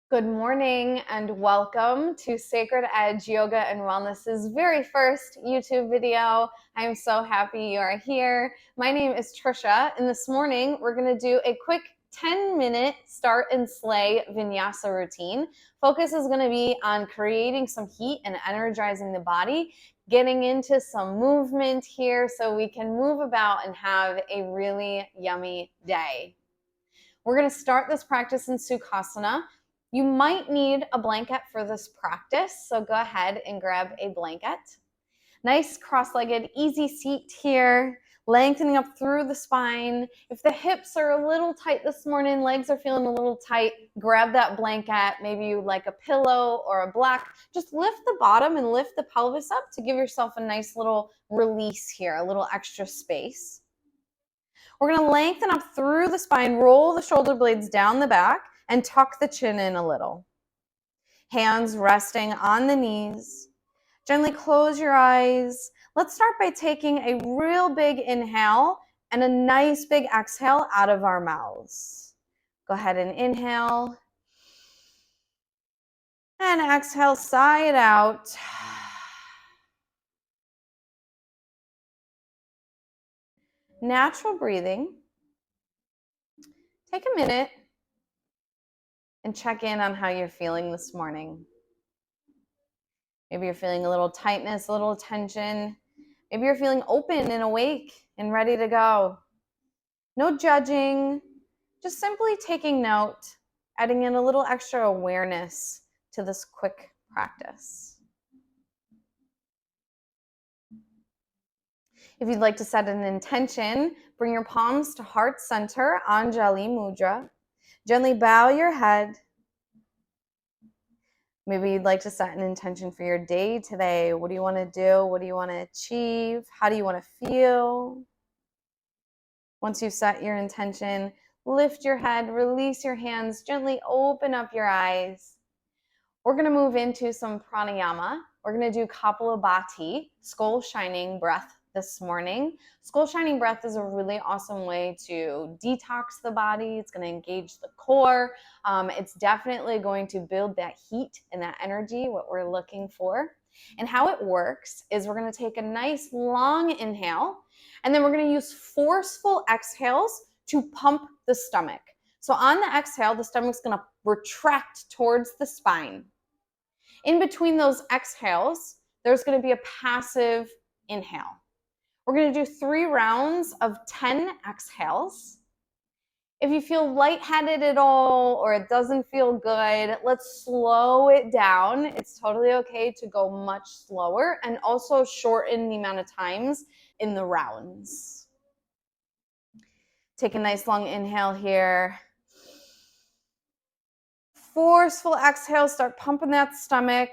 Good morning and welcome to Sacred Edge Yoga and Wellness's very first YouTube video. I'm so happy you are here. My name is Trisha, and this morning we're going to do a quick 10-minute start and slay Vinyasa routine. Focus is going to be on creating some heat and energizing the body, getting into some movement here so we can move about and have a really yummy day. We're going to start this practice in Sukhasana. You might need a blanket for this practice, so go ahead and grab a blanket. Nice cross-legged, easy seat here, lengthening up through the spine. If the hips are a little tight this morning, legs are feeling a little tight, grab that blanket. Maybe you like a pillow or a block. Just lift the bottom and lift the pelvis up to give yourself a nice little release here, a little extra space. We're going to lengthen up through the spine, roll the shoulder blades down the back, and tuck the chin in a little. Hands resting on the knees. Gently close your eyes. Let's start by taking a real big inhale and a nice big exhale out of our mouths. Go ahead and inhale. And exhale, sigh it out. Natural breathing. Take a minute and check in on how you're feeling this morning. Maybe you're feeling a little tightness, a little tension. Maybe you're feeling open and awake and ready to go. No judging, just simply taking note, adding in a little extra awareness to this quick practice. If you'd like to set an intention, bring your palms to heart center, Anjali Mudra. Gently bow your head. Maybe you'd like to set an intention for your day today. What do you want to do? What do you want to achieve? How do you want to feel? Once you've set your intention, lift your head, release your hands, gently open up your eyes. We're going to move into some pranayama. We're going to do Kapalabhati, skull shining breath this morning. Skull shining breath is a really awesome way to detox the body. It's going to engage the core. It's definitely going to build that heat and that energy, what we're looking for. And how it works is we're going to take a nice long inhale, and then we're going to use forceful exhales to pump the stomach. So on the exhale, the stomach's going to retract towards the spine. In between those exhales, there's going to be a passive inhale. We're going to do 3 rounds of 10 exhales. If you feel lightheaded at all or it doesn't feel good, let's slow it down. It's totally okay to go much slower and also shorten the amount of times in the rounds. Take a nice long inhale here. Forceful exhale, start pumping that stomach.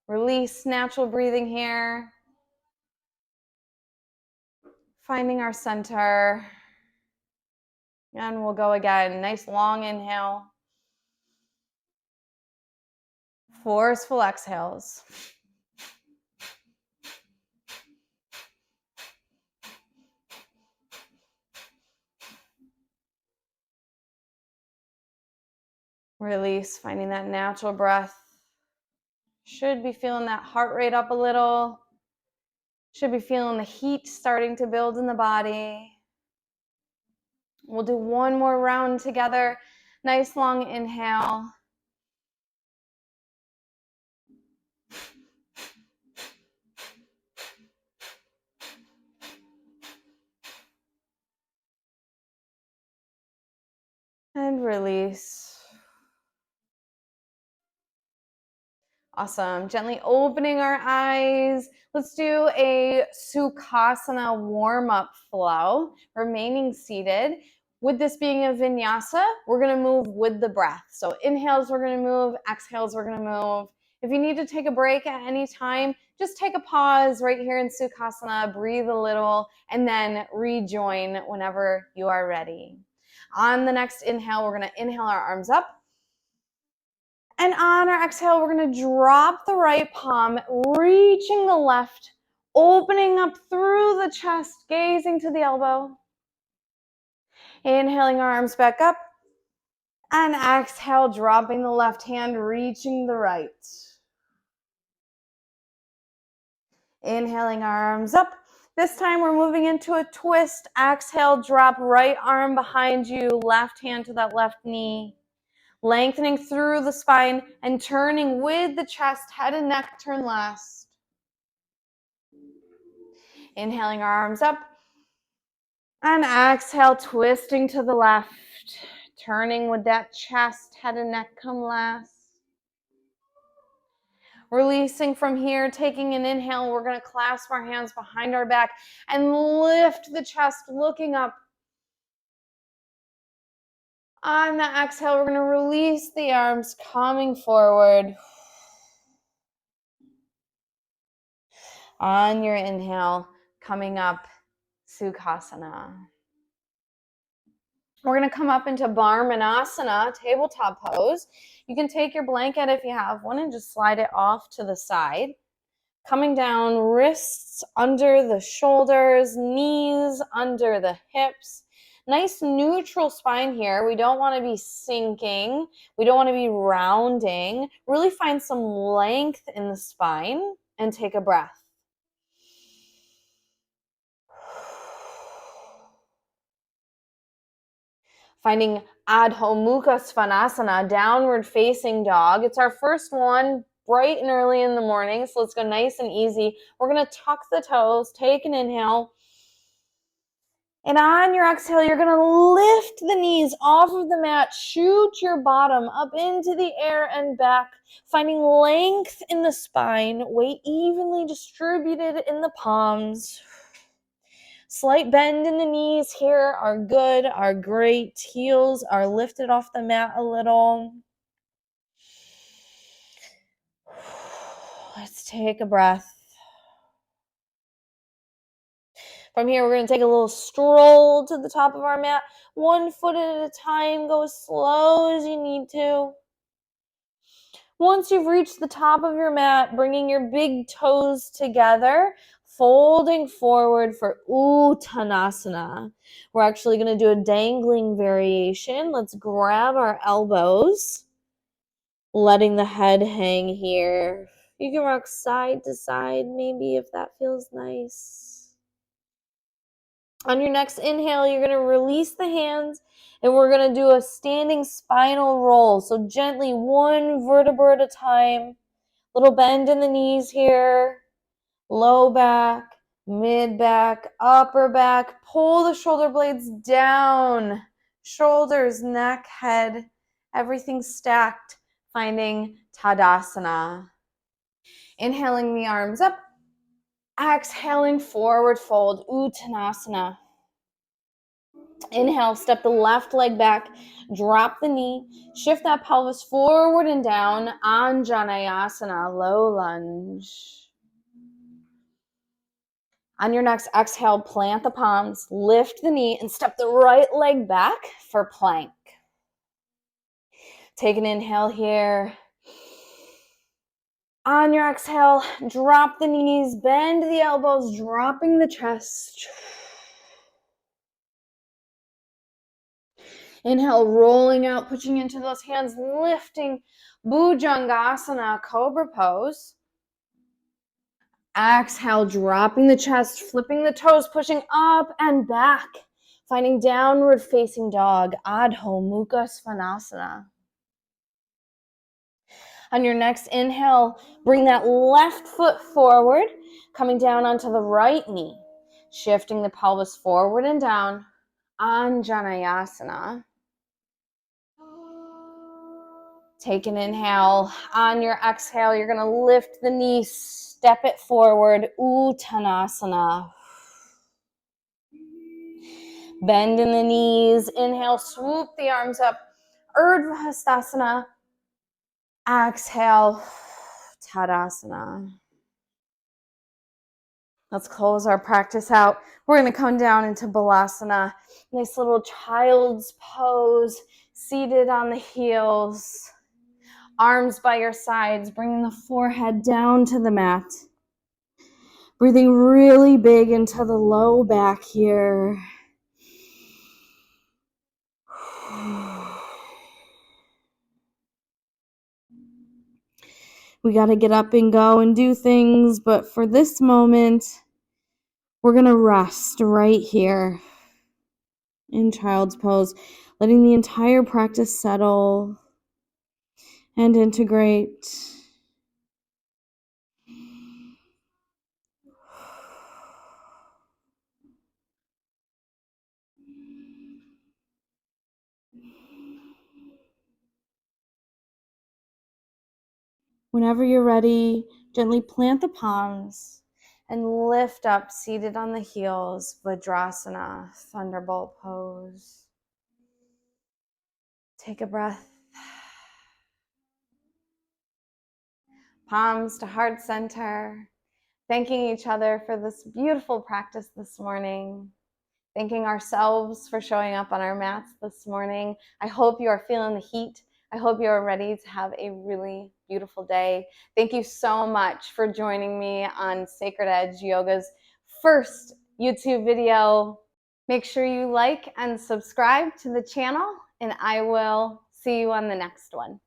Release, natural breathing here. Finding our center. And we'll go again. Nice long inhale. Forceful exhales. Release, finding that natural breath. Should be feeling that heart rate up a little. Should be feeling the heat starting to build in the body. We'll do one more round together. Nice long inhale. And release. Awesome. Gently opening our eyes. Let's do a Sukhasana warm-up flow, remaining seated. With this being a vinyasa, we're going to move with the breath. So inhales, we're going to move. Exhales, we're going to move. If you need to take a break at any time, just take a pause right here in Sukhasana, breathe a little, and then rejoin whenever you are ready. On the next inhale, we're going to inhale our arms up. And on our exhale, we're going to drop the right palm, reaching the left Opening up through the chest, gazing to the elbow. Inhaling our arms back up. And exhale, dropping the left hand, reaching the right. Inhaling our arms up. This time we're moving into a twist. Exhale, drop right arm behind you, left hand to that left knee. Lengthening through the spine and turning with the chest, head and neck turn last. Inhaling our arms up. And exhale, twisting to the left. Turning with that chest, head and neck come last. Releasing from here, taking an inhale, we're going to clasp our hands behind our back and lift the chest, looking up. On the exhale, we're going to release the arms, coming forward. On your inhale, coming up, Sukhasana. We're going to come up into Vinyasa, tabletop pose. You can take your blanket if you have one and just slide it off to the side. Coming down, wrists under the shoulders, knees under the hips. Nice neutral spine here. We don't want to be sinking. We don't want to be rounding. Really find some length in the spine and take a breath. Finding Adho Mukha Svanasana, downward facing dog. It's our first one, bright and early in the morning, so let's go nice and easy. We're going to tuck the toes, take an inhale. And on your exhale, you're going to lift the knees off of the mat, shoot your bottom up into the air and back, finding length in the spine, weight evenly distributed in the palms. Slight bend in the knees here are good, are great. Heels are lifted off the mat a little. Let's take a breath. From here, we're going to take a little stroll to the top of our mat. 1 foot at a time. Go as slow as you need to. Once you've reached the top of your mat, bringing your big toes together, folding forward for Uttanasana. We're actually going to do a dangling variation. Let's grab our elbows, letting the head hang here. You can rock side to side, maybe, if that feels nice. On your next inhale, you're going to release the hands, and we're going to do a standing spinal roll. So gently, 1 vertebra at a time. Little bend in the knees here. Low back, mid back, upper back. Pull the shoulder blades down. Shoulders, neck, head, everything stacked. Finding Tadasana. Inhaling the arms up. Exhaling, forward fold, Uttanasana. Inhale, step the left leg back, drop the knee, shift that pelvis forward and down, Anjaneyasana, low lunge. On your next exhale, plant the palms, lift the knee, and step the right leg back for plank. Take an inhale here. On your exhale, drop the knees, bend the elbows, dropping the chest. Inhale, rolling out, pushing into those hands, lifting Bhujangasana, cobra pose. Exhale, dropping the chest, flipping the toes, pushing up and back, finding downward facing dog, Adho Mukha Svanasana. On your next inhale, bring that left foot forward, coming down onto the right knee, shifting the pelvis forward and down, Anjaneyasana. Take an inhale. On your exhale, you're going to lift the knee, step it forward, Uttanasana. Bend in the knees. Inhale, swoop the arms up, Urdhva Hastasana. Exhale, Tadasana. Let's close our practice out. We're going to come down into Balasana. Nice little child's pose, seated on the heels. Arms by your sides, bringing the forehead down to the mat. Breathing really big into the low back here. We got to get up and go and do things, but for this moment, we're going to rest right here in child's pose, letting the entire practice settle and integrate. Whenever you're ready, gently plant the palms and lift up, seated on the heels, Vajrasana, Thunderbolt pose. Take a breath. Palms to heart center. Thanking each other for this beautiful practice this morning. Thanking ourselves for showing up on our mats this morning. I hope you are feeling the heat. I hope you are ready to have a really beautiful day. Thank you so much for joining me on Sacred Edge Yoga's first YouTube video. Make sure you like and subscribe to the channel, and I will see you on the next one.